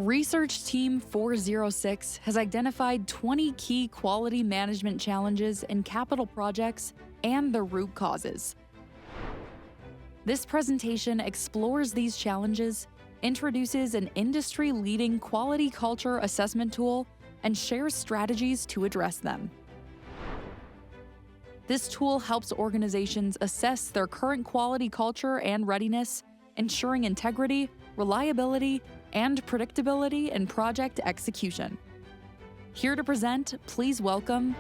Research Team 406 has identified 20 key quality management challenges in capital projects and their root causes. This presentation explores these challenges, introduces an industry-leading quality culture assessment tool, and shares strategies to address them. This tool helps organizations assess their current quality culture and readiness, ensuring integrity, reliability, and predictability in project execution. Here to present, please welcome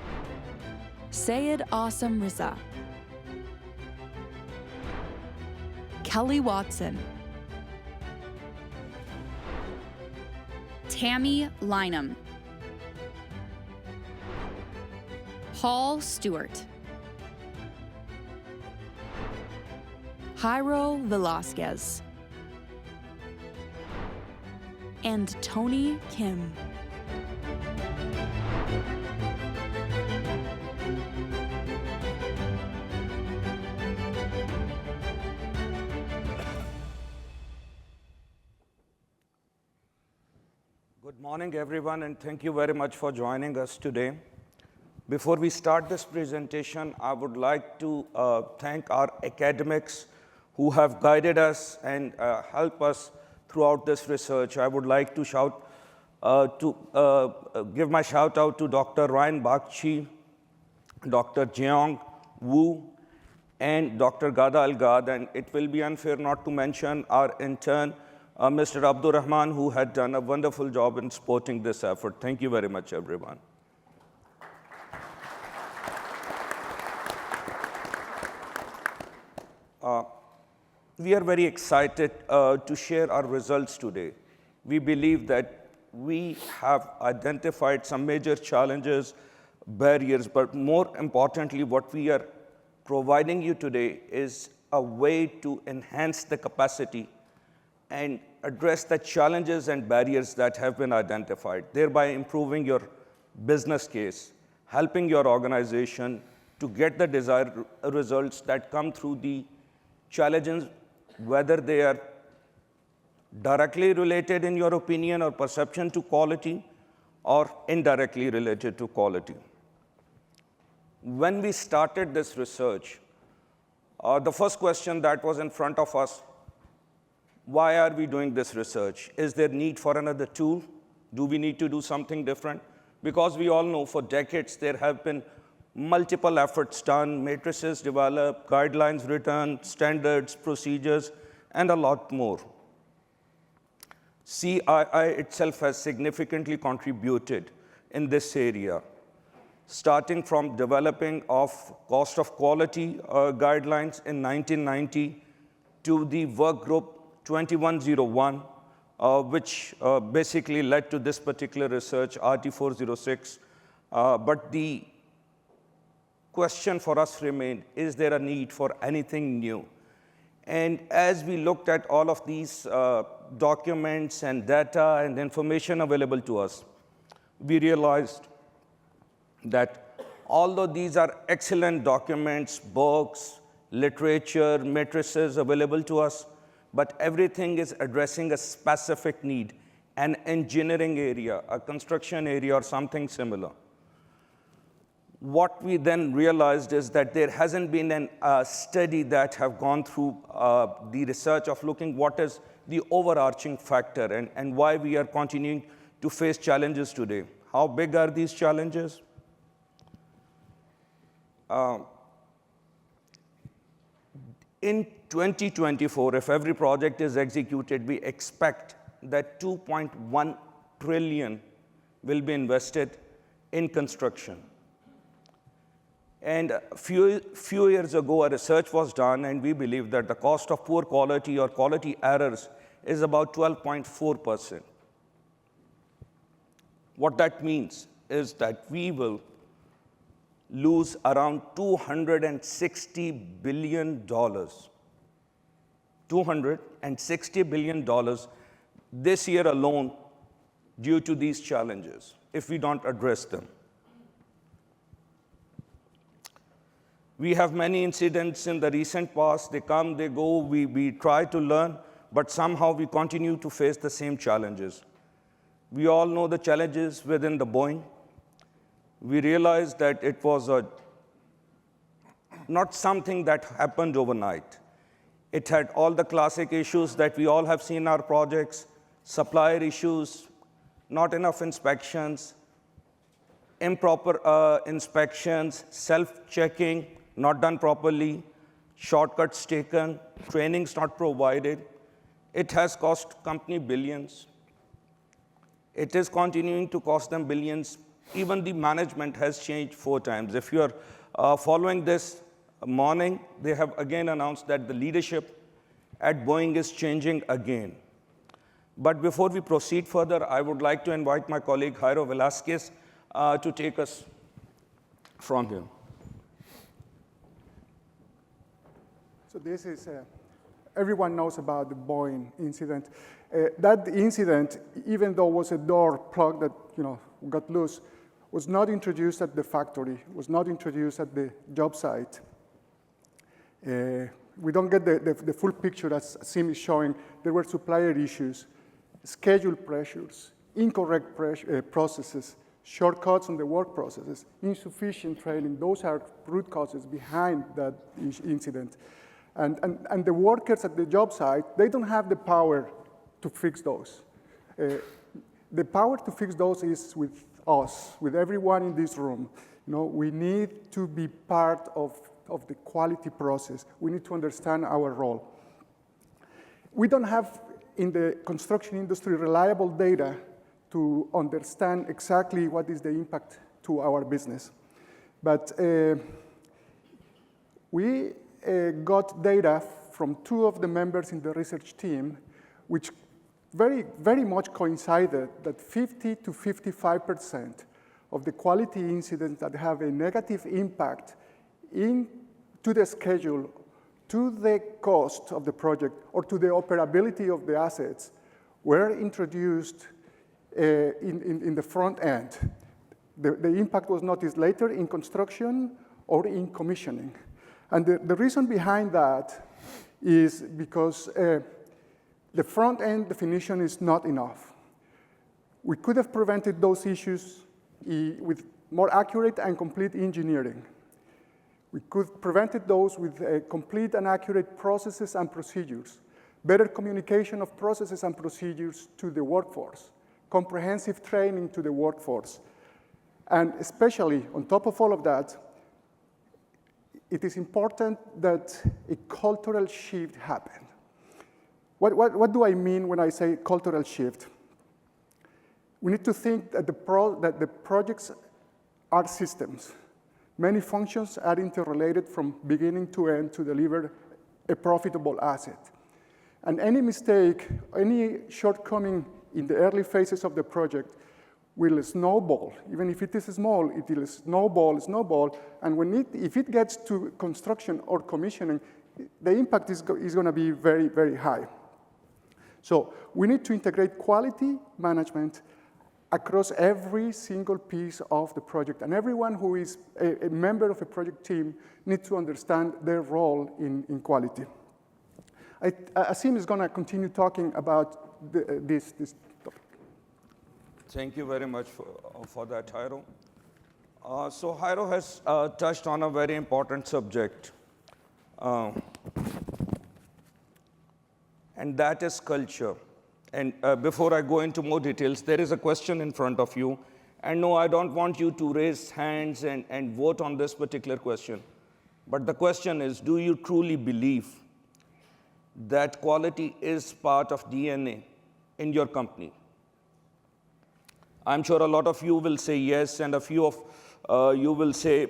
Syed Asam Riza, Kelly Watson, Tammy Lynham, Paul Stewart, Jairo Velasquez, and Tony Kim. Good morning, everyone, and thank you very much for joining us today. Before we start this presentation, I would like to thank our academics who have guided us and helped us throughout this research. I would like to give my shout out to Dr. Ryan Bakshi, Dr. Jeong Wu, and Dr. Gada Al-Gad, and it will be unfair not to mention our intern, Mr. Abdur Rahman, who had done a wonderful job in supporting this effort. Thank you very much, everyone. We are very excited to share our results today. We believe that we have identified some major challenges, barriers, but more importantly, what we are providing you today is a way to enhance the capacity and address the challenges and barriers that have been identified, thereby improving your business case, helping your organization to get the desired results that come through the challenges, whether they are directly related, in your opinion, or perception to quality, or indirectly related to quality. When we started this research, the first question that was in front of us, why are we doing this research? Is there need for another tool? Do we need to do something different? Because we all know for decades there have been multiple efforts done, matrices developed, guidelines written, standards, procedures, and a lot more. CII itself has significantly contributed in this area, starting from developing of cost of quality guidelines in 1990 to the work group 2101, which basically led to this particular research, RT-406. But the question for us remained, is there a need for anything new? And as we looked at all of these documents and data and information available to us, we realized that although these are excellent documents, books, literature, matrices available to us, but everything is addressing a specific need, an engineering area, a construction area, or something similar. What we then realized is that there hasn't been a study that have gone through the research of looking what is the overarching factor and why we are continuing to face challenges today. How big are these challenges? In 2024, if every project is executed, we expect that 2.1 trillion will be invested in construction. And a few years ago, a research was done, and we believe that the cost of poor quality or quality errors is about 12.4%. What that means is that we will lose around $260 billion. $260 billion this year alone due to these challenges if we don't address them. We have many incidents in the recent past. They come, they go. We try to learn, but somehow we continue to face the same challenges. We all know the challenges within the Boeing. We realized that it was not something that happened overnight. It had all the classic issues that we all have seen in our projects: supplier issues, not enough inspections, improper inspections, self-checking not done properly, shortcuts taken, trainings not provided. It has cost company billions. It is continuing to cost them billions. Even the management has changed 4 times. If you are following this morning, they have again announced that the leadership at Boeing is changing again. But before we proceed further, I would like to invite my colleague Jairo Velasquez to take us from here. So this is, everyone knows about the Boeing incident. That incident, even though it was a door plug that got loose, was not introduced at the factory, was not introduced at the job site. We don't get the full picture as Sim is showing. There were supplier issues, schedule pressures, incorrect processes, shortcuts on the work processes, insufficient training. Those are root causes behind that incident. And the workers at the job site, they don't have the power to fix those. The power to fix those is with us, with everyone in this room. We need to be part of the quality process. We need to understand our role. We don't have, in the construction industry, reliable data to understand exactly what is the impact to our business. But we got data from 2 of the members in the research team, which very, very much coincided that 50 to 55% of the quality incidents that have a negative impact to the schedule, to the cost of the project, or to the operability of the assets were introduced in the front end. The impact was noticed later in construction or in commissioning. And the reason behind that is because the front end definition is not enough. We could have prevented those issues with more accurate and complete engineering. We could have prevented those with complete and accurate processes and procedures, better communication of processes and procedures to the workforce, comprehensive training to the workforce. And especially, on top of all of that, it is important that a cultural shift happen. What do I mean when I say cultural shift? We need to think that the projects are systems. Many functions are interrelated from beginning to end to deliver a profitable asset. And any mistake, any shortcoming in the early phases of the project will snowball. Even if it is small, it will snowball, and if it gets to construction or commissioning, the impact is going to be very, very high. So we need to integrate quality management across every single piece of the project, and everyone who is a member of a project team needs to understand their role in quality. Asim is going to continue talking about this topic. Thank you very much for that, Jairo. So Jairo has touched on a very important subject, and that is culture. And before I go into more details, there is a question in front of you. And no, I don't want you to raise hands and vote on this particular question. But the question is, do you truly believe that quality is part of DNA in your company? I'm sure a lot of you will say yes, and a few of you will say,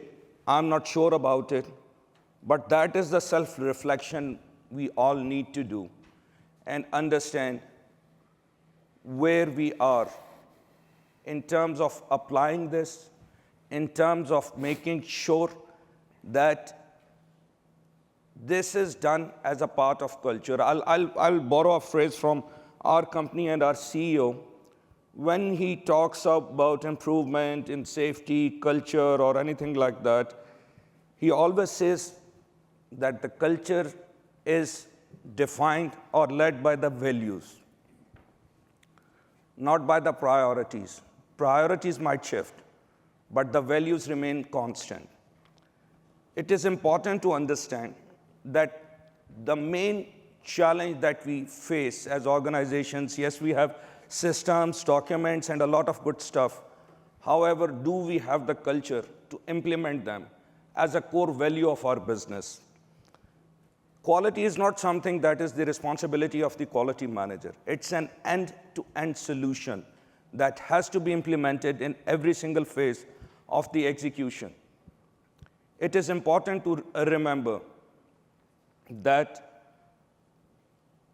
I'm not sure about it. But that is the self-reflection we all need to do and understand where we are in terms of applying this, in terms of making sure that this is done as a part of culture. I'll borrow a phrase from our company and our CEO. When he talks about improvement in safety, culture, or anything like that, he always says that the culture is defined or led by the values. not by the priorities. Priorities might shift, but the values remain constant. It is important to understand that the main challenge that we face as organizations, yes, we have systems, documents, and a lot of good stuff. However, do we have the culture to implement them as a core value of our business? Quality is not something that is the responsibility of the quality manager. It's an end-to-end solution that has to be implemented in every single phase of the execution. It is important to remember that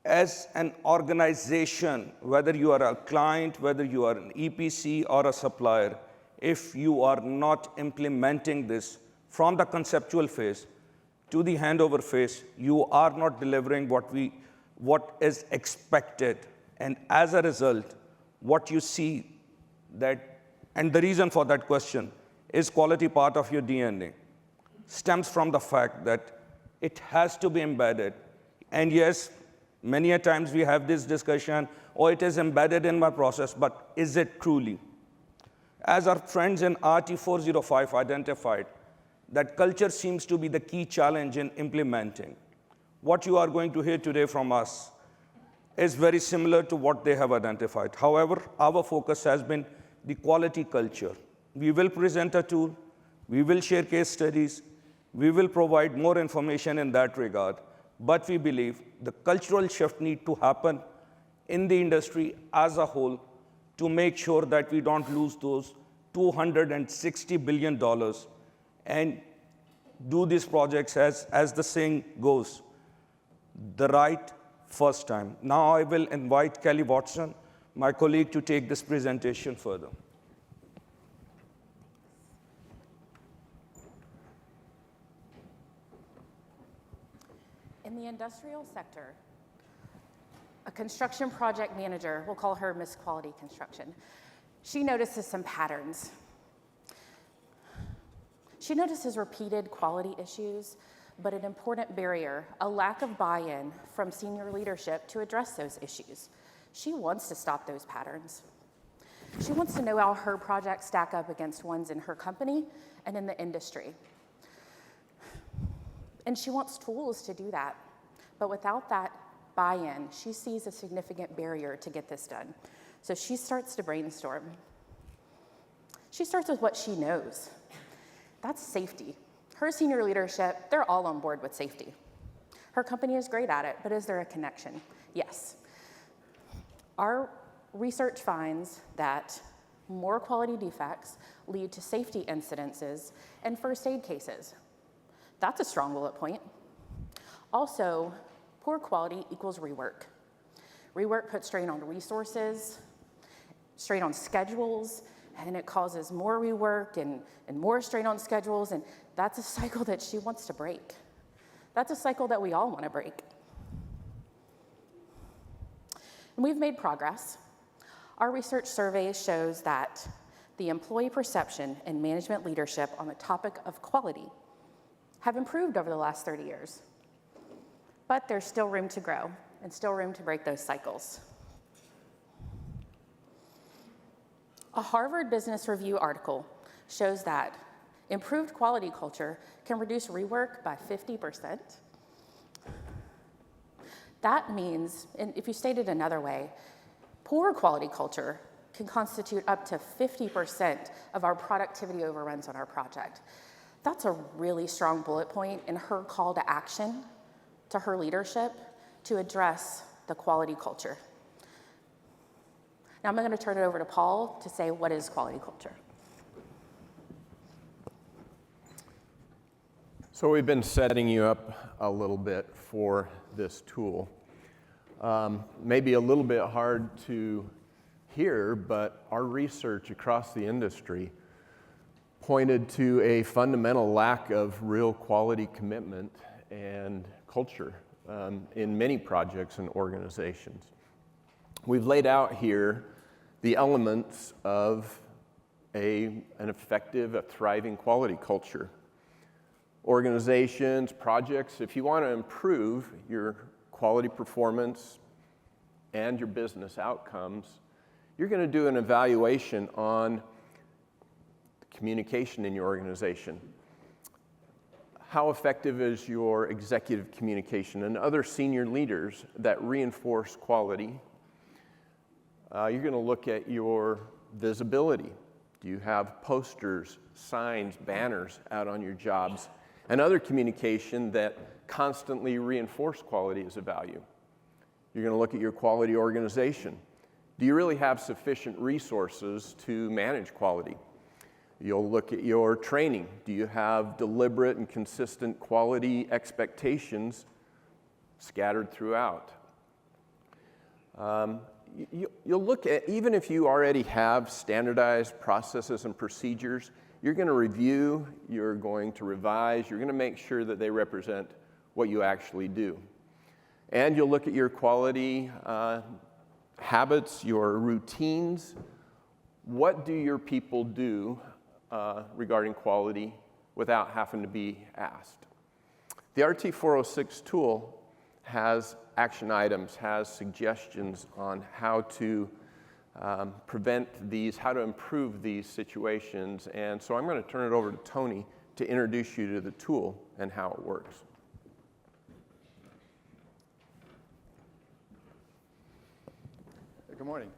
as an organization, whether you are a client, whether you are an EPC or a supplier, if you are not implementing this from the conceptual phase to the handover phase, you are not delivering what is expected. And as a result, what you see that, and the reason for that question, is quality part of your DNA, stems from the fact that it has to be embedded. And yes, many a times we have this discussion, oh, it is embedded in my process, but is it truly? As our friends in RT-405 identified, that culture seems to be the key challenge in implementing. What you are going to hear today from us is very similar to what they have identified. However, our focus has been the quality culture. We will present a tool, we will share case studies, we will provide more information in that regard, but we believe the cultural shift needs to happen in the industry as a whole to make sure that we don't lose those $260 billion and do these projects, as the saying goes, the right first time. Now I will invite Kelly Watson, my colleague, to take this presentation further. In the industrial sector, a construction project manager, we'll call her Miss Quality Construction, she notices some patterns. She notices repeated quality issues, but an important barrier, a lack of buy-in from senior leadership to address those issues. She wants to stop those patterns. She wants to know how her projects stack up against ones in her company and in the industry. And she wants tools to do that. But without that buy-in, she sees a significant barrier to get this done. So she starts to brainstorm. She starts with what she knows. That's safety. Her senior leadership, they're all on board with safety. Her company is great at it, but is there a connection? Yes. Our research finds that more quality defects lead to safety incidences and first aid cases. That's a strong bullet point. Also, poor quality equals rework. Rework puts strain on resources, strain on schedules, and it causes more rework and more strain on schedules, and that's a cycle that she wants to break. That's a cycle that we all want to break. And we've made progress. Our research survey shows that the employee perception and management leadership on the topic of quality have improved over the last 30 years. But there's still room to grow and still room to break those cycles. A Harvard Business Review article shows that improved quality culture can reduce rework by 50%. That means, and if you state it another way, poor quality culture can constitute up to 50% of our productivity overruns on our project. That's a really strong bullet point in her call to action to her leadership to address the quality culture. Now I'm going to turn it over to Paul to say what is quality culture. So we've been setting you up a little bit for this tool. Maybe a little bit hard to hear, but our research across the industry pointed to a fundamental lack of real quality commitment and culture in many projects and organizations. We've laid out here the elements of an effective, a thriving quality culture. Organizations, projects, if you want to improve your quality performance and your business outcomes, you're going to do an evaluation on communication in your organization. How effective is your executive communication and other senior leaders that reinforce quality? You're going to look at your visibility. Do you have posters, signs, banners out on your jobs, and other communication that constantly reinforce quality as a value? You're going to look at your quality organization. Do you really have sufficient resources to manage quality? You'll look at your training. Do you have deliberate and consistent quality expectations scattered throughout? You'll look at, even if you already have standardized processes and procedures, you're going to review, you're going to revise, you're going to make sure that they represent what you actually do. And you'll look at your quality habits, your routines. What do your people do regarding quality without having to be asked? The RT-406 tool has action items, has suggestions on how to prevent these, how to improve these situations. And so I'm going to turn it over to Tony to introduce you to the tool and how it works. Good morning.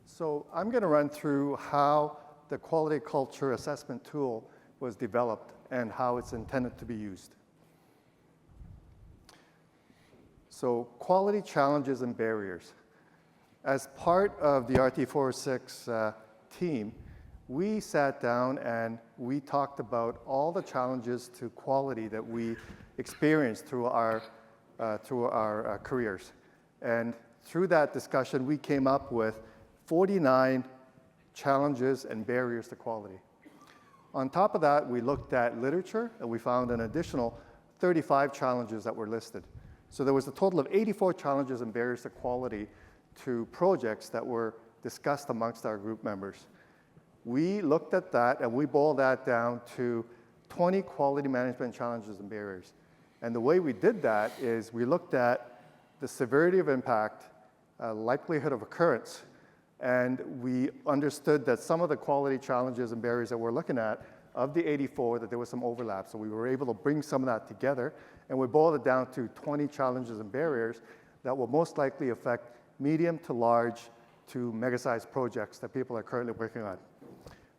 So I'm going to run through how the quality culture assessment tool was developed and how it's intended to be used. So quality challenges and barriers. As part of the RT-406 team, we sat down and we talked about all the challenges to quality that we experienced through our careers. And through that discussion, we came up with 49 challenges and barriers to quality. On top of that, we looked at literature, and we found an additional 35 challenges that were listed. So there was a total of 84 challenges and barriers to quality to projects that were discussed amongst our group members. We looked at that, and we boiled that down to 20 quality management challenges and barriers. And the way we did that is we looked at the severity of impact, likelihood of occurrence, and we understood that some of the quality challenges and barriers that we're looking at, of the 84, that there was some overlap. So we were able to bring some of that together, and we boiled it down to 20 challenges and barriers that will most likely affect medium to large to mega-sized projects that people are currently working on.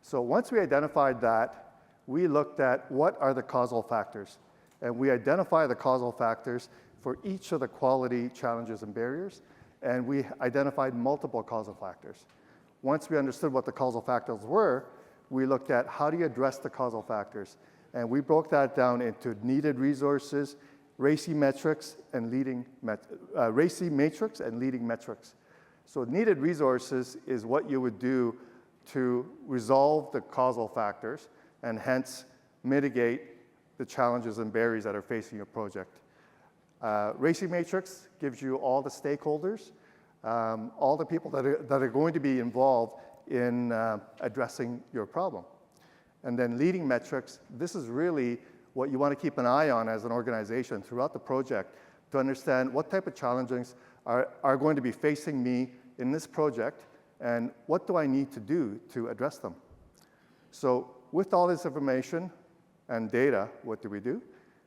So once we identified that, we looked at what are the causal factors. And we identify the causal factors for each of the quality challenges and barriers, and we identified multiple causal factors. Once we understood what the causal factors were, we looked at how do you address the causal factors. And we broke that down into needed resources, RACI metrics, and leading RACI matrix and leading metrics. So needed resources is what you would do to resolve the causal factors and hence mitigate the challenges and barriers that are facing your project. RACI matrix gives you all the stakeholders, all the people that are going to be involved in addressing your problem. And then leading metrics, this is really what you want to keep an eye on as an organization throughout the project to understand what type of challenges are going to be facing me in this project and what do I need to do to address them. So with all this information and data, what do?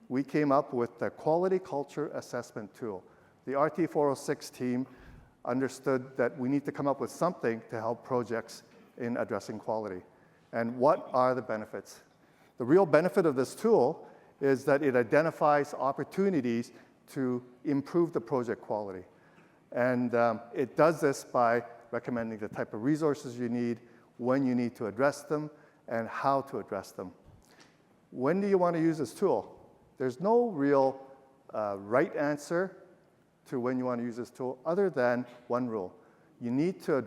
We came up with the quality culture assessment tool. The RT-406 team understood that we need to come up with something to help projects in addressing quality. And what are the benefits? The real benefit of this tool is that it identifies opportunities to improve the project quality. And it does this by recommending the type of resources you need, when you need to address them, and how to address them. When do you want to use this tool? There's no real right answer to when you want to use this tool other than one rule. You need to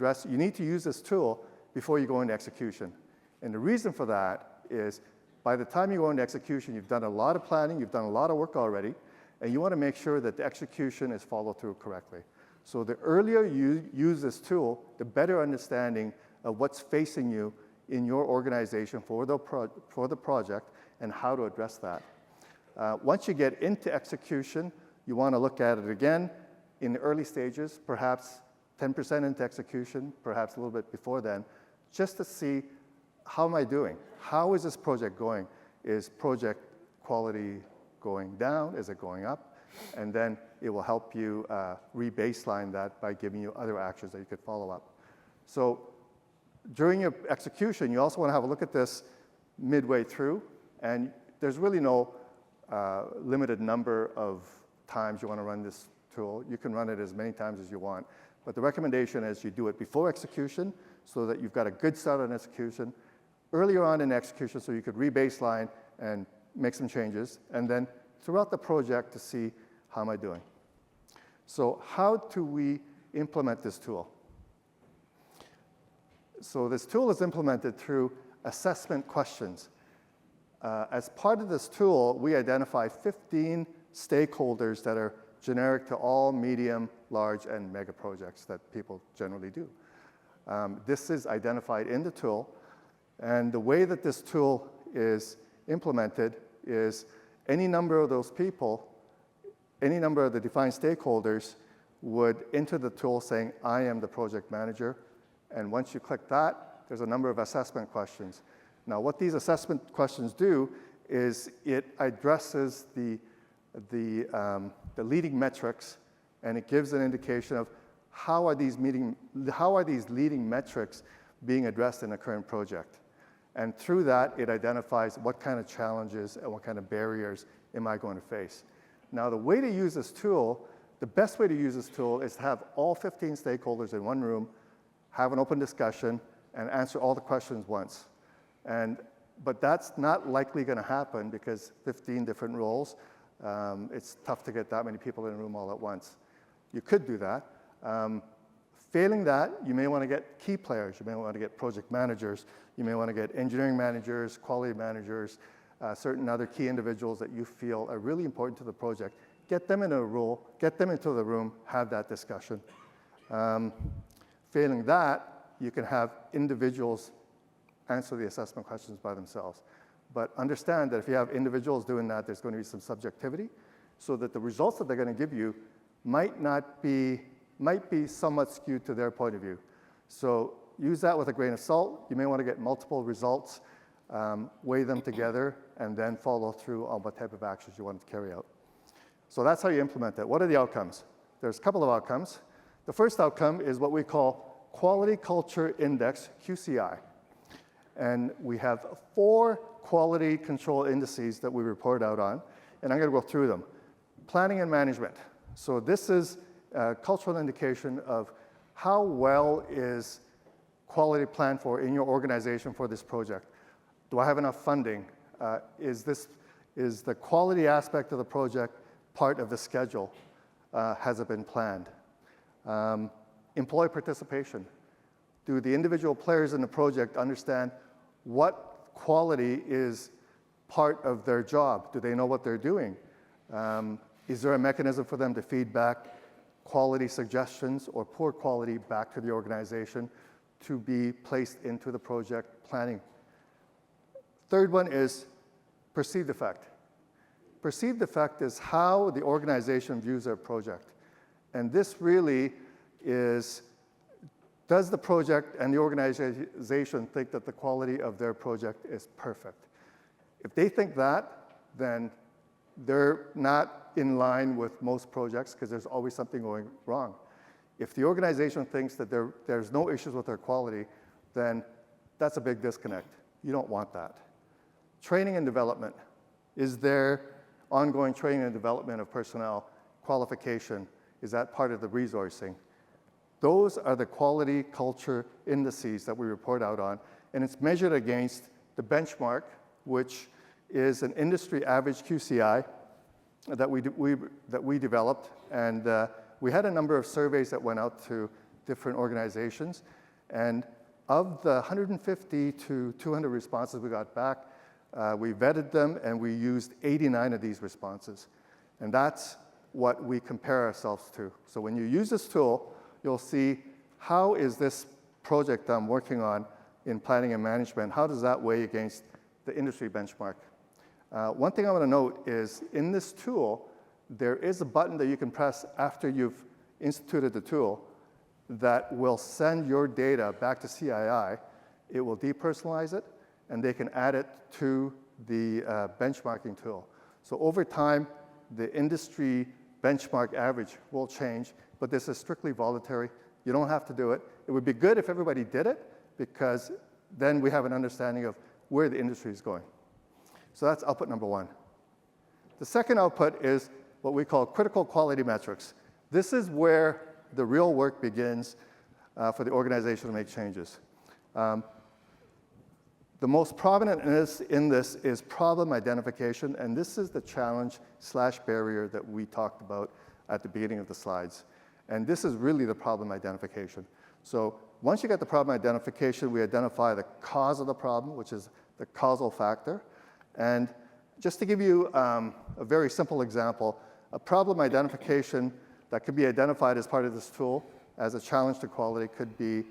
use this tool before you go into execution. And the reason for that is by the time you go into execution, you've done a lot of planning, you've done a lot of work already, and you want to make sure that the execution is followed through correctly. So the earlier you use this tool, the better understanding of what's facing you in your organization for the project and how to address that. Once you get into execution, you want to look at it again in the early stages, perhaps 10% into execution, perhaps a little bit before then, just to see how am I doing? How is this project going? Is project quality going down? Is it going up? And then it will help you re-baseline that by giving you other actions that you could follow up. So during your execution, you also want to have a look at this midway through, and there's really no limited number of times you want to run this tool. You can run it as many times as you want, but the recommendation is you do it before execution so that you've got a good start on execution, earlier on in execution so you could re-baseline and make some changes, and then throughout the project to see how am I doing. So how do we implement this tool? So this tool is implemented through assessment questions. As part of this tool, we identify 15 stakeholders that are generic to all medium, large, and mega projects that people generally do. This is identified in the tool, and the way that this tool is implemented is any number of those people, any number of the defined stakeholders would enter the tool saying, I am the project manager. And once you click that, there's a number of assessment questions. Now, what these assessment questions do is it addresses the leading metrics, and it gives an indication of how are these leading metrics being addressed in a current project. And through that, it identifies what kind of challenges and what kind of barriers am I going to face. Now, the way to use this tool, the best way to use this tool is to have all 15 stakeholders in one room, have an open discussion, and answer all the questions once. But that's not likely going to happen because 15 different roles, it's tough to get that many people in a room all at once. You could do that. Failing that, you may want to get key players. You may want to get project managers. You may want to get engineering managers, quality managers, certain other key individuals that you feel are really important to the project. Get them in a role, get them into the room, have that discussion. Failing that, you can have individuals answer the assessment questions by themselves. But understand that if you have individuals doing that, there's going to be some subjectivity, so that the results that they're going to give you might be somewhat skewed to their point of view. So use that with a grain of salt. You may want to get multiple results, weigh them together, and then follow through on what type of actions you want to carry out. So that's how you implement it. What are the outcomes? There's a couple of outcomes. The first outcome is what we call Quality Culture Index, QCI. And we have 4 quality control indices that we report out on, and I'm going to go through them. Planning and management. So this is a cultural indication of how well is quality planned for in your organization for this project. Do I have enough funding? Is the quality aspect of the project part of the schedule? Has it been planned? Employee participation. Do the individual players in the project understand what quality is part of their job? Do they know what they're doing? Is there a mechanism for them to feed back quality suggestions or poor quality back to the organization to be placed into the project planning? Third one is perceived effect. Perceived effect is how the organization views their project. And this really is, does the project and the organization think that the quality of their project is perfect? If they think that, then they're not in line with most projects because there's always something going wrong. If the organization thinks that there's no issues with their quality, then that's a big disconnect. You don't want that. Training and development. Is there ongoing training and development of personnel? Qualification, is that part of the resourcing? Those are the quality culture indices that we report out on, and it's measured against the benchmark, which is an industry average QCI that we developed, and we had a number of surveys that went out to different organizations, and of the 150 to 200 responses we got back, we vetted them and we used 89 of these responses, and that's what we compare ourselves to. So when you use this tool, you'll see how is this project I'm working on in planning and management, how does that weigh against the industry benchmark? One thing I want to note is in this tool, there is a button that you can press after you've instituted the tool, that will send your data back to CII. It will depersonalize it, and they can add it to the benchmarking tool. So over time, the industry benchmark average will change, but this is strictly voluntary. You don't have to do it. It would be good if everybody did it, because then we have an understanding of where the industry is going. So that's output number one. The second output is what we call critical quality metrics. This is where the real work begins for the organization to make changes. The most prominent in this is problem identification, and this is the challenge/barrier that we talked about at the beginning of the slides. And this is really the problem identification. So once you get the problem identification, we identify the cause of the problem, which is the causal factor. And just to give you a very simple example, a problem identification that could be identified as part of this tool as a challenge to quality could be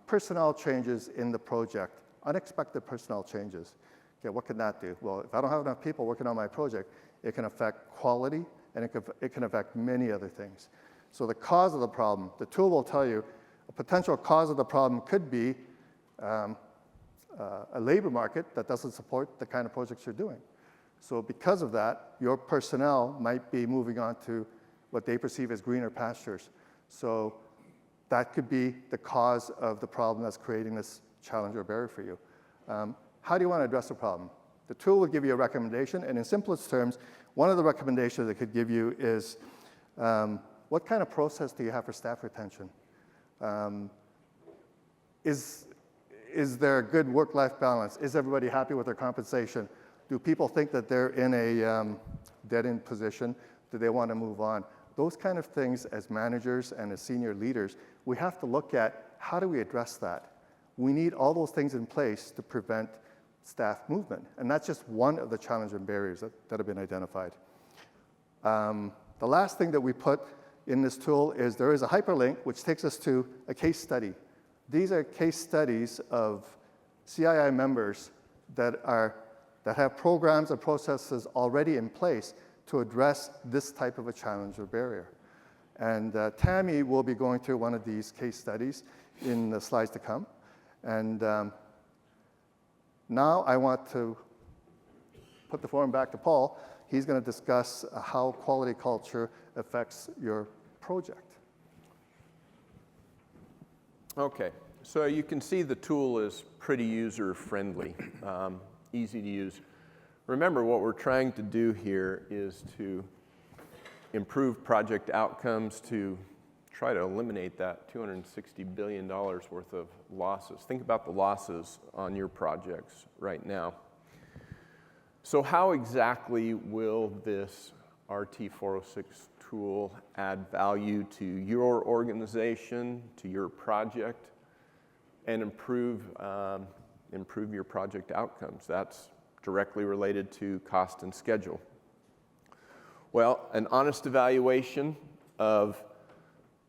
personnel changes in the project, unexpected personnel changes. Okay, what can that do? Well, if I don't have enough people working on my project, it can affect quality, and it can affect many other things. So the cause of the problem, the tool will tell you a potential cause of the problem could be a labor market that doesn't support the kind of projects you're doing. So because of that, your personnel might be moving on to what they perceive as greener pastures. So that could be the cause of the problem that's creating this challenge or barrier for you. How do you want to address the problem? The tool will give you a recommendation, and in simplest terms, one of the recommendations it could give you is what kind of process do you have for staff retention? Is there a good work-life balance? Is everybody happy with their compensation? Do people think that they're in a dead-end position? Do they want to move on? Those kind of things, as managers and as senior leaders, we have to look at how do we address that? We need all those things in place to prevent staff movement. And that's just one of the challenges and barriers that have been identified. The last thing that we put in this tool is there is a hyperlink which takes us to a case study. These are case studies of CII members that have programs and processes already in place to address this type of a challenge or barrier. And Tammy will be going through one of these case studies in the slides to come. And now I want to put the forum back to Paul. He's going to discuss how quality culture affects your project. Okay, so you can see the tool is pretty user-friendly, easy to use. Remember, what we're trying to do here is to improve project outcomes, to try to eliminate that $260 billion worth of losses. Think about the losses on your projects right now. So how exactly will this RT-406 tool add value to your organization, to your project, and improve your project outcomes? That's directly related to cost and schedule. Well, an honest evaluation of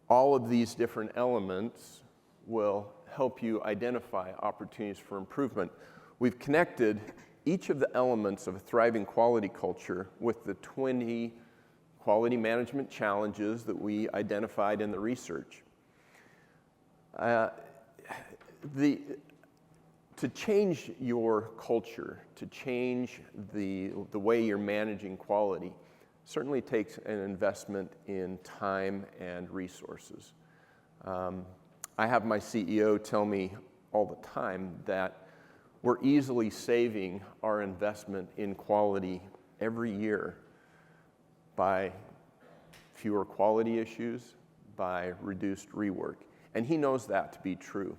all of these different elements will help you identify opportunities for improvement. We've connected each of the elements of a thriving quality culture with the 20 quality management challenges that we identified in the research. To change your culture, to change the way you're managing quality, certainly takes an investment in time and resources. I have my CEO tell me all the time that we're easily saving our investment in quality every year by fewer quality issues, by reduced rework. And he knows that to be true.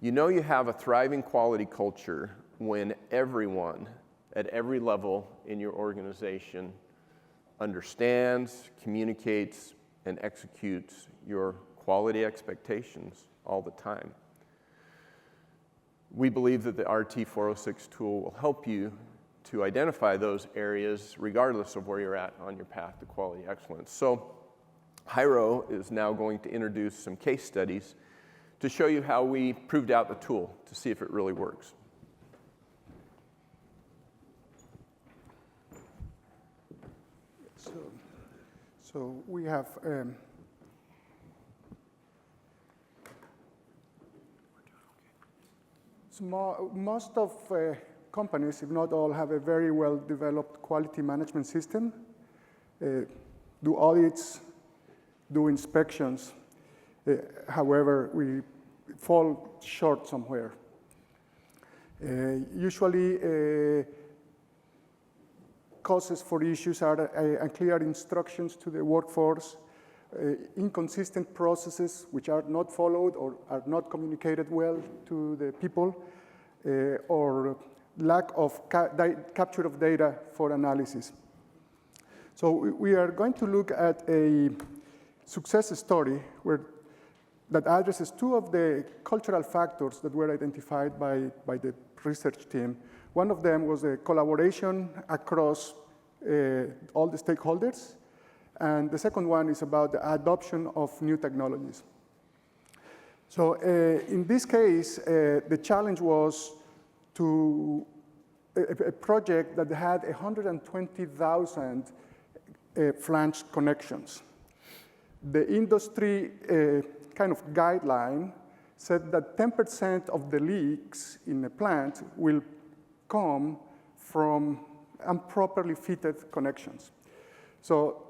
You know you have a thriving quality culture when everyone at every level in your organization understands, communicates, and executes your quality expectations all the time. We believe that the RT-406 tool will help you to identify those areas regardless of where you're at on your path to quality excellence. So Jairo is now going to introduce some case studies to show you how we proved out the tool to see if it really works. So we have Most of companies, if not all, have a very well-developed quality management system, do audits, do inspections. However, we fall short somewhere. Usually, causes for issues are unclear instructions to the workforce, inconsistent processes which are not followed or are not communicated well to the people, or lack of capture of data for analysis. So we are going to look at a success story that addresses two of the cultural factors that were identified by the research team. One of them was a collaboration across all the stakeholders, and the second one is about the adoption of new technologies. So in this case, the challenge was to a project that had 120,000 flange connections. The industry kind of guideline said that 10% of the leaks in a plant will come from improperly fitted connections. So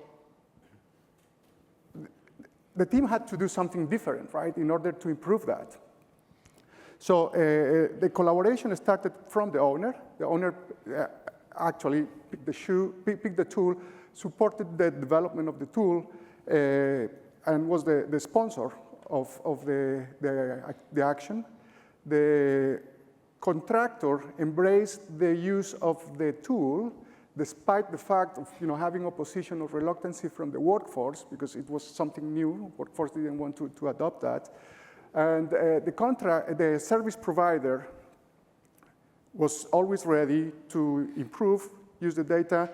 the team had to do something different, right, in order to improve that. So the collaboration started from the owner. The owner actually picked the tool, supported the development of the tool, and was the sponsor of the action. The contractor embraced the use of the tool, despite the fact of having opposition or reluctancy from the workforce, because it was something new. Workforce didn't want to adopt that. And the service provider was always ready to improve, use the data,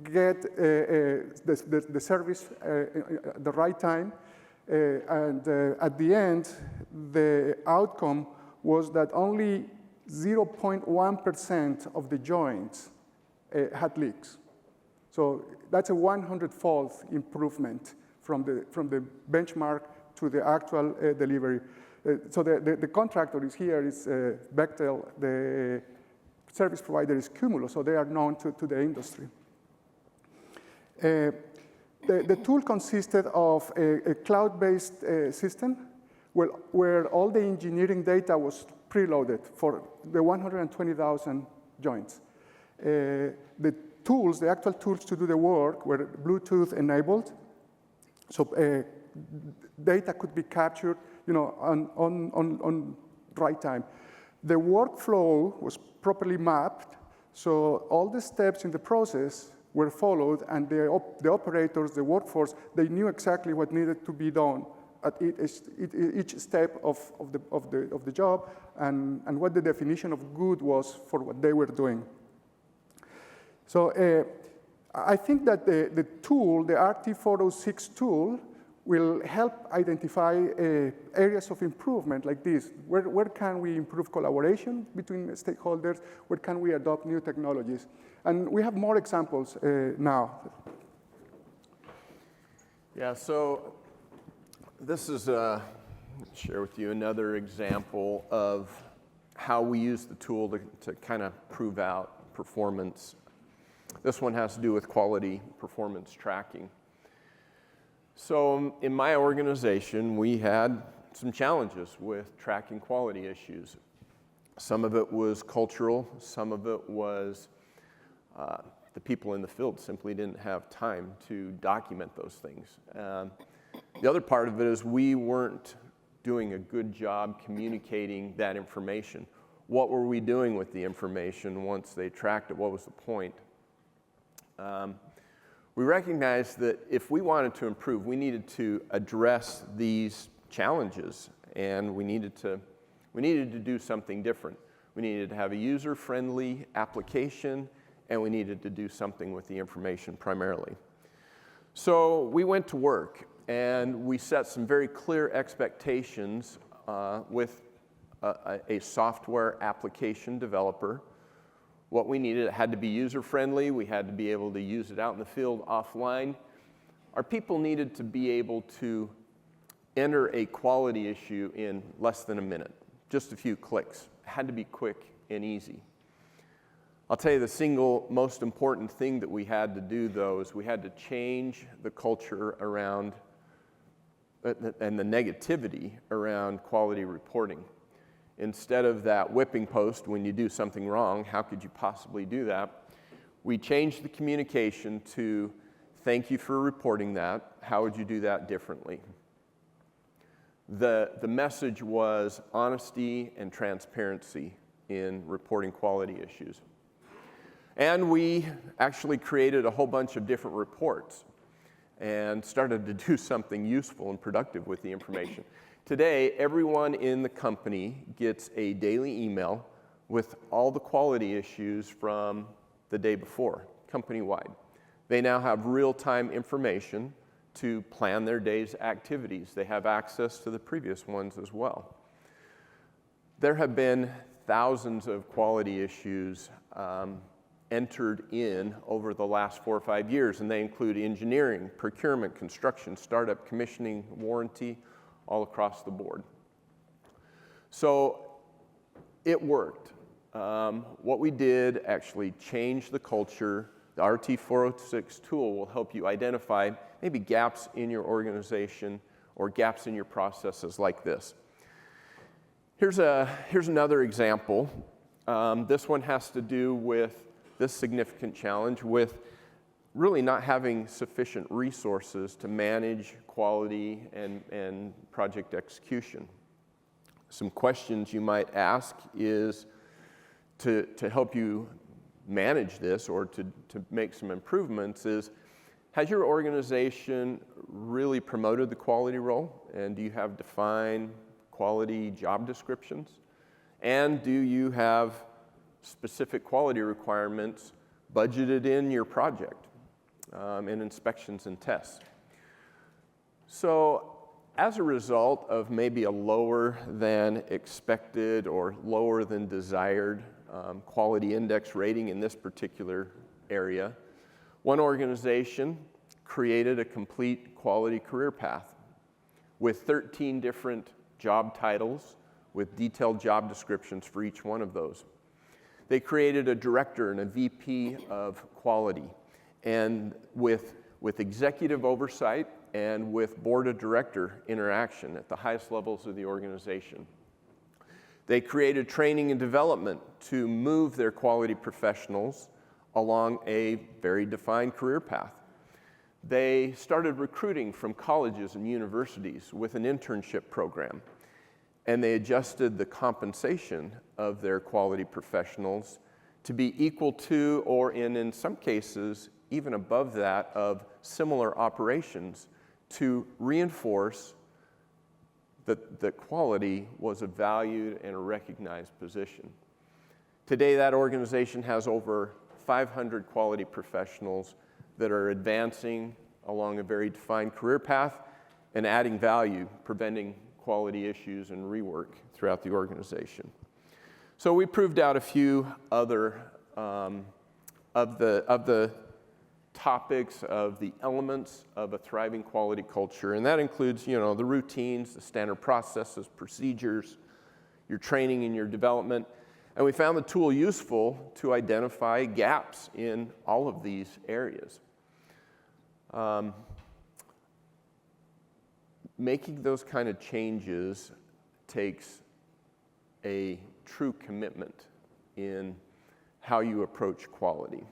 get the service at the right time. And at the end, the outcome was that only 0.1% of the joints had leaks. So that's a 100-fold improvement from the benchmark to the actual delivery. So the contractor is here, is Bechtel, the service provider is Cumulus, so they are known to the industry. The tool consisted of a cloud-based system where all the engineering data was preloaded for the 120,000 joints. The tools, the actual tools to do the work, were Bluetooth enabled, so data could be captured, on right time. The workflow was properly mapped, so all the steps in the process were followed, and the operators, the workforce, they knew exactly what needed to be done at each step of the job, and what the definition of good was for what they were doing. So I think that the tool, the RT-406 tool, will help identify areas of improvement like this. Where can we improve collaboration between stakeholders? Where can we adopt new technologies? And we have more examples now. Yeah, so this is, share with you another example of how we use the tool to kind of prove out performance. This one has to do with quality performance tracking. So in my organization, we had some challenges with tracking quality issues. Some of it was cultural, some of it was the people in the field simply didn't have time to document those things. The other part of it is we weren't doing a good job communicating that information. What were we doing with the information once they tracked it? What was the point? We recognized that if we wanted to improve, we needed to address these challenges, and we needed to do something different. We needed to have a user-friendly application, and we needed to do something with the information primarily. So we went to work, and we set some very clear expectations with a software application developer. What we needed, it had to be user-friendly. We had to be able to use it out in the field offline. Our people needed to be able to enter a quality issue in less than a minute. just a few clicks. It had to be quick and easy. I'll tell you the single most important thing that we had to do, though, is we had to change the culture around and the negativity around quality reporting. Instead of that whipping post when you do something wrong, how could you possibly do that? We changed the communication to, thank you for reporting that. How would you do that differently? The message was honesty and transparency in reporting quality issues. And we actually created a whole bunch of different reports and started to do something useful and productive with the information. Today, everyone in the company gets a daily email with all the quality issues from the day before, company-wide. They now have real-time information to plan their day's activities. They have access to the previous ones as well. There have been thousands of quality issues entered in over the last 4 or 5 years, and they include engineering, procurement, construction, startup, commissioning, warranty, all across the board. So it worked. What we did actually changed the culture. The RT-406 tool will help you identify maybe gaps in your organization or gaps in your processes like this. Here's another example. This one has to do with this significant challenge with really not having sufficient resources to manage quality and project execution. Some questions you might ask is to help you manage this or to make some improvements is, has your organization really promoted the quality role? And do you have defined quality job descriptions? And do you have specific quality requirements budgeted in your project in inspections and tests? So as a result of maybe a lower than expected or lower than desired quality index rating in this particular area, one organization created a complete quality career path with 13 different job titles with detailed job descriptions for each one of those. They created a director and a VP of quality, and with executive oversight and with board of director interaction at the highest levels of the organization. They created training and development to move their quality professionals along a very defined career path. They started recruiting from colleges and universities with an internship program, and they adjusted the compensation of their quality professionals to be equal to, or in some cases, even above that of similar operations to reinforce that quality was a valued and a recognized position. Today, that organization has over 500 quality professionals that are advancing along a very defined career path and adding value, preventing quality issues and rework throughout the organization. So we proved out a few other of the topics of the elements of a thriving quality culture, and that includes, the routines, the standard processes, procedures, your training and your development. And we found the tool useful to identify gaps in all of these areas. Making those kind of changes takes a true commitment in how you approach quality,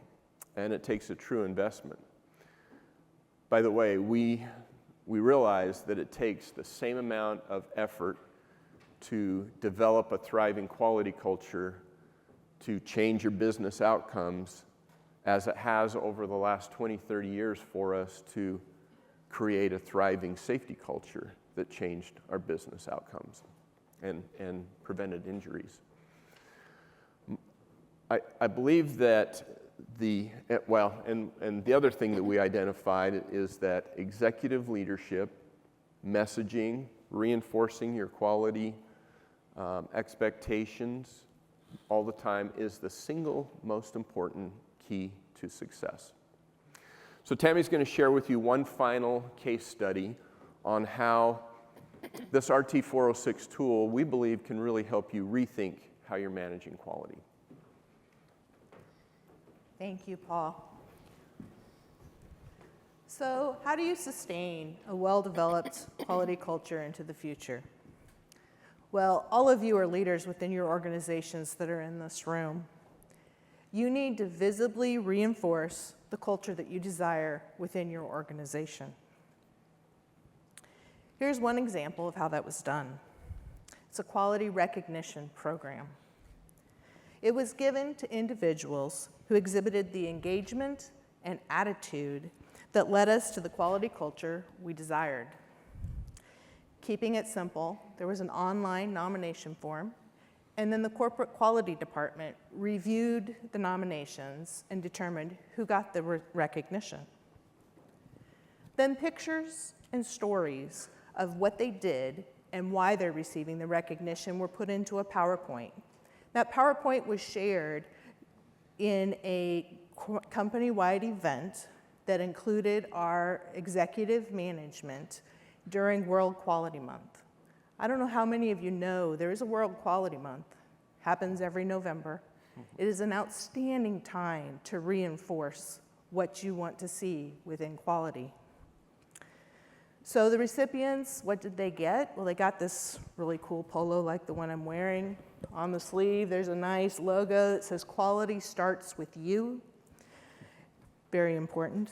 and it takes a true investment. By the way, we realize that it takes the same amount of effort to develop a thriving quality culture to change your business outcomes as it has over the last 20, 30 years for us to create a thriving safety culture that changed our business outcomes and prevented injuries. I believe that the other thing that we identified is that executive leadership, messaging, reinforcing your quality expectations all the time is the single most important key to success. So Tammy's going to share with you one final case study on how This RT-406 tool, we believe, can really help you rethink how you're managing quality. Thank you, Paul. So, how do you sustain a well-developed quality culture into the future? Well, all of you are leaders within your organizations that are in this room. You need to visibly reinforce the culture that you desire within your organization. Here's one example of how that was done. It's a quality recognition program. It was given to individuals who exhibited the engagement and attitude that led us to the quality culture we desired. Keeping it simple, there was an online nomination form, and then the corporate quality department reviewed the nominations and determined who got the recognition. Then pictures and stories of what they did and why they're receiving the recognition were put into a PowerPoint. That PowerPoint was shared in a company-wide event that included our executive management during World Quality Month. I don't know how many of you know there is a World Quality Month. Happens every November. It is an outstanding time to reinforce what you want to see within quality. So the recipients, what did they get? Well, they got this really cool polo like the one I'm wearing. On the sleeve, there's a nice logo that says "Quality starts with you." Very important.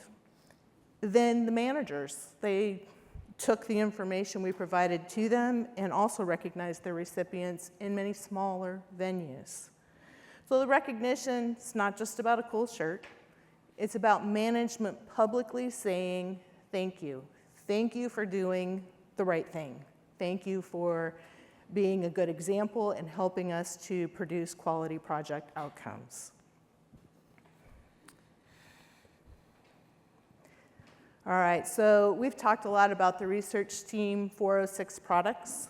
Then the managers, they took the information we provided to them and also recognized their recipients in many smaller venues. So the recognition is not just about a cool shirt. It's about management publicly saying, thank you. Thank you for doing the right thing. Thank you for being a good example and helping us to produce quality project outcomes. All right, so we've talked a lot about the research team 406 products,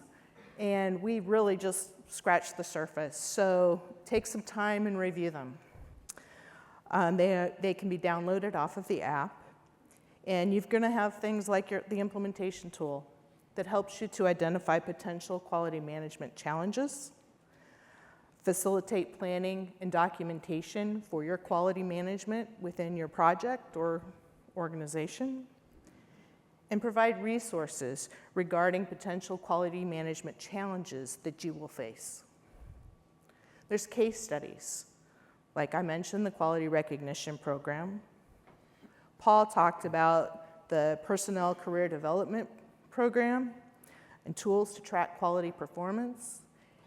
and we really just scratched the surface. So take some time and review them. They can be downloaded off of the app, and you're going to have things like the implementation tool that helps you to identify potential quality management challenges, facilitate planning and documentation for your quality management within your project or organization, and provide resources regarding potential quality management challenges that you will face. There's case studies. Like I mentioned, the quality recognition program. Paul talked about the personnel career development program and tools to track quality performance.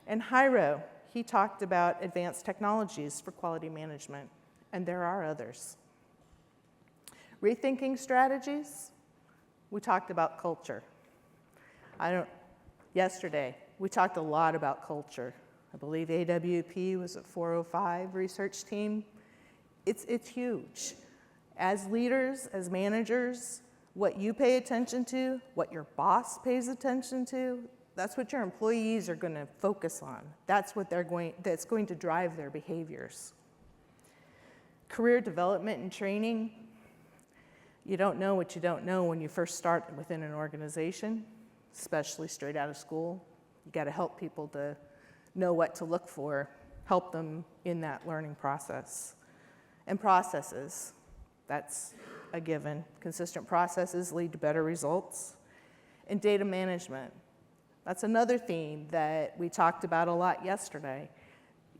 And Jairo, he talked about advanced technologies for quality management, and there are others. Rethinking strategies, we talked about culture. Yesterday, we talked a lot about culture. I believe AWP was at 405 research team. It's huge. As leaders, as managers, what you pay attention to, what your boss pays attention to, that's what your employees are going to focus on. That's going to drive their behaviors. Career development and training. You don't know what you don't know when you first start within an organization, especially straight out of school. You got to help people to know what to look for, help them in that learning process. And processes, that's a given. Consistent processes lead to better results. And data management, that's another theme that we talked about a lot yesterday.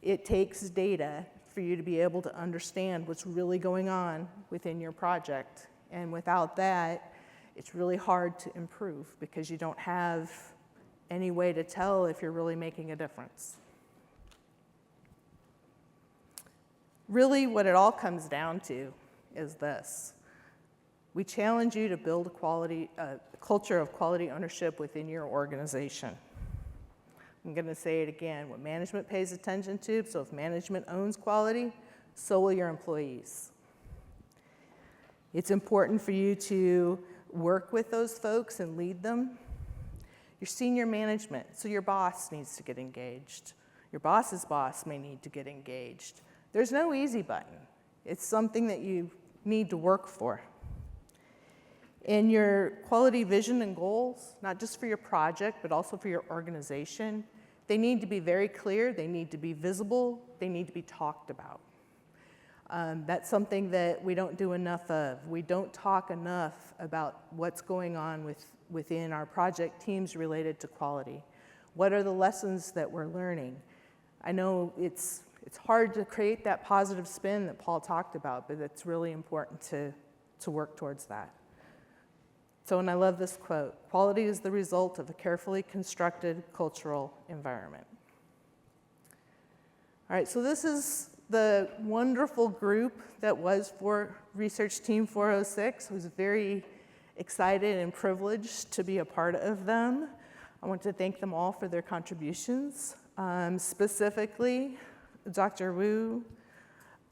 It takes data for you to be able to understand what's really going on within your project. And without that, it's really hard to improve because you don't have any way to tell if you're really making a difference. Really, what it all comes down to is this. We challenge you to build a culture of quality ownership within your organization. I'm going to say it again. What management pays attention to, so if management owns quality, so will your employees. It's important for you to work with those folks and lead them. Your senior management, so your boss needs to get engaged. Your boss's boss may need to get engaged. There's no easy button. It's something that you need to work for. In your quality vision and goals, not just for your project, but also for your organization, they need to be very clear, they need to be visible, they need to be talked about. That's something that we don't do enough of. We don't talk enough about what's going on within our project teams related to quality. What are the lessons that we're learning? I know it's hard to create that positive spin that Paul talked about, but it's really important to work towards that. So, and I love this quote, quality is the result of a carefully constructed cultural environment. All right, so this is the wonderful group that was for Research Team 406. I was very excited and privileged to be a part of them. I want to thank them all for their contributions, specifically Dr. Wu,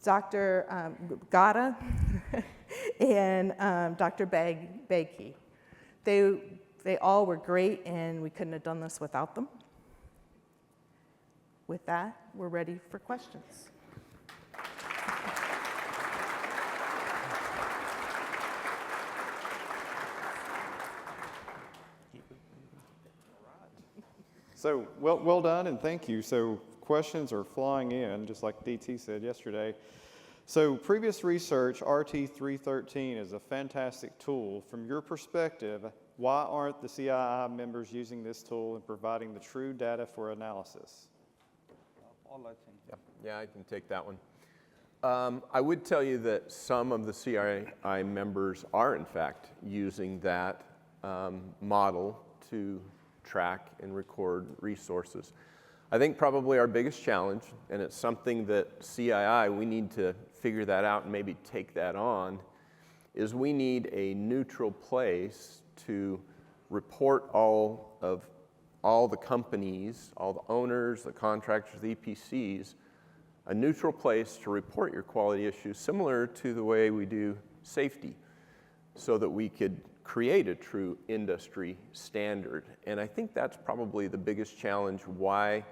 Dr. Gata, and Dr. Bagke. They all were great, and we couldn't have done this without them. With that, we're ready for questions. So, well done, and thank you. So, questions are flying in, just like DT said yesterday. So, previous research, RT-406 is a fantastic tool. From your perspective, why aren't the CII members using this tool and providing the true data for analysis? All I think. Yeah, I can take that one. I would tell you that some of the CII members are, in fact, using that model to track and record resources. I think probably our biggest challenge, and it's something that CII, we need to figure that out and maybe take that on, is we need a neutral place to report all the companies, all the owners, the contractors, the EPCs, a neutral place to report your quality issues, similar to the way we do safety, so that we could create a true industry standard. And I think that's probably the biggest challenge why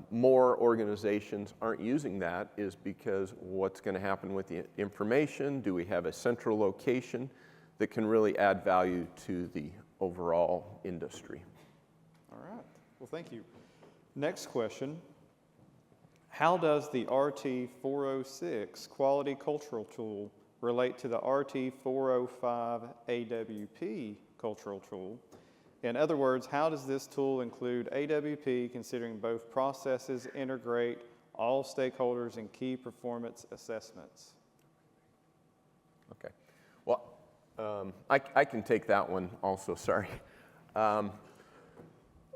more organizations aren't using that, is because what's going to happen with the information? Do we have a central location that can really add value to the overall industry? All right. Well, thank you. Next question. How does the RT-406 quality cultural tool relate to the RT-405 AWP cultural tool? In other words, how does this tool include AWP, considering both processes integrate all stakeholders and key performance assessments? Okay. Well, I can take that one also, sorry.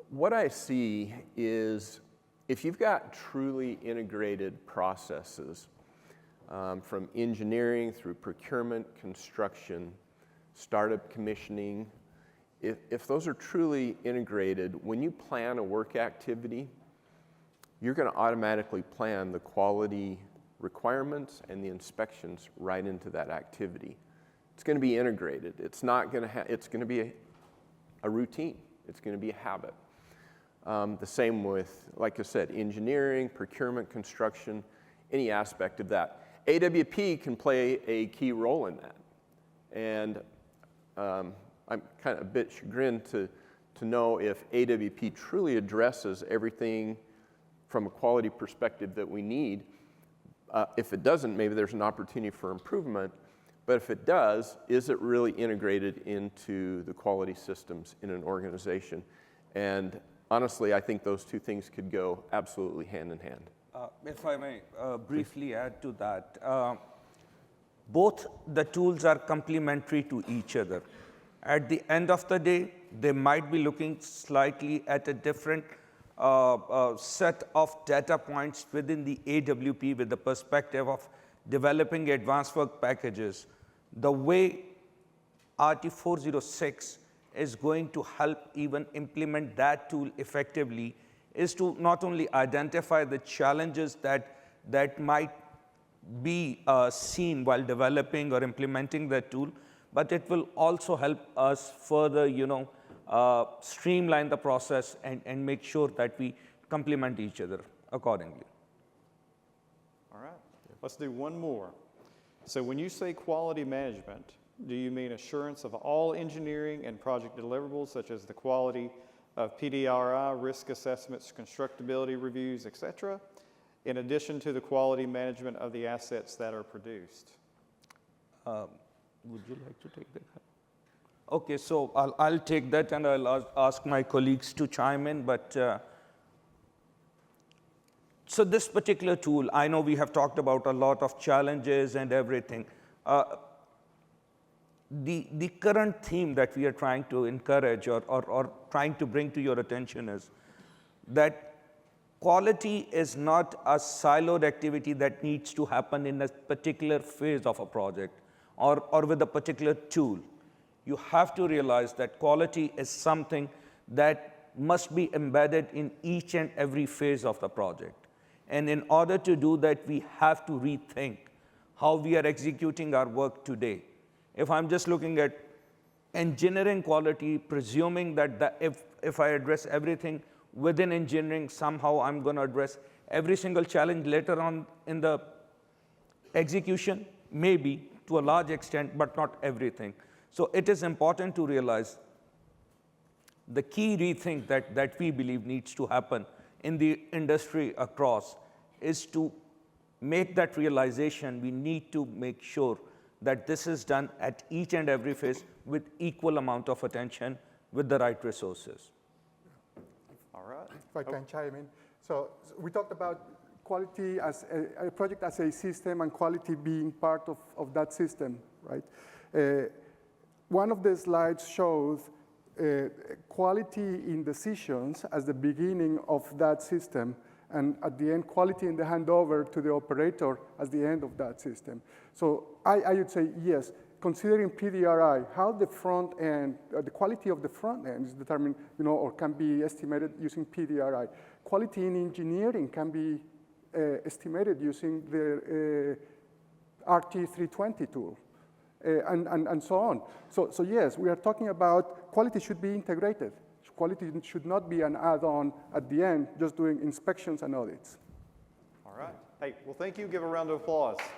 What I see is if you've got truly integrated processes, from engineering through procurement, construction, startup commissioning, if those are truly integrated, when you plan a work activity, you're going to automatically plan the quality requirements and the inspections right into that activity. It's going to be integrated. It's not going to it's going to be a routine. It's going to be a habit. The same with, like I said, engineering, procurement, construction, any aspect of that. AWP can play a key role in that. And I'm kind of a bit chagrined to know if AWP truly addresses everything from a quality perspective that we need. If it doesn't, maybe there's an opportunity for improvement. But if it does, is it really integrated into the quality systems in an organization? And honestly, I think those two things could go absolutely hand in hand. If I may briefly add to that, both the tools are complementary to each other. At the end of the day, they might be looking slightly at a different set of data points within the AWP with the perspective of developing advanced work packages. The way RT-406 is going to help even implement that tool effectively is to not only identify the challenges that might be seen while developing or implementing that tool, but it will also help us further, streamline the process and make sure that we complement each other accordingly. All right, let's do one more. So when you say quality management, Do you mean assurance of all engineering and project deliverables, such as the quality of PDRI, risk assessments, constructability reviews, et cetera, in addition to the quality management of the assets that are produced? Would you like to take that? Okay, so I'll take that and I'll ask my colleagues to chime in. But so this particular tool, I know we have talked about a lot of challenges and everything. The current theme that we are trying to encourage or trying to bring to your attention is that quality is not a siloed activity that needs to happen in a particular phase of a project or with a particular tool. You have to realize that quality is something that must be embedded in each and every phase of the project. And in order to do that, we have to rethink how we are executing our work today. If I'm just looking at engineering quality, presuming that if I address everything within engineering, somehow I'm going to address every single challenge later on in the execution, maybe to a large extent, but not everything. So it is important to realize the key rethink that we believe needs to happen in the industry across is to make that realization. We need to make sure that this is done at each and every phase with equal amount of attention with the right resources. All right. If I can chime in. So we talked about quality as a project as a system and quality being part of that system, right? One of the slides shows quality in decisions as the beginning of that system, and at the end, quality in the handover to the operator as the end of that system. So I would say, yes, considering PDRI, how the front end, the quality of the front end is determined, or can be estimated using PDRI. Quality in engineering can be estimated using the RT-406 tool. And so on. So yes, we are talking about quality should be integrated. Quality should not be an add-on at the end, just doing inspections and audits. All right. Hey, well, thank you. Give a round of applause.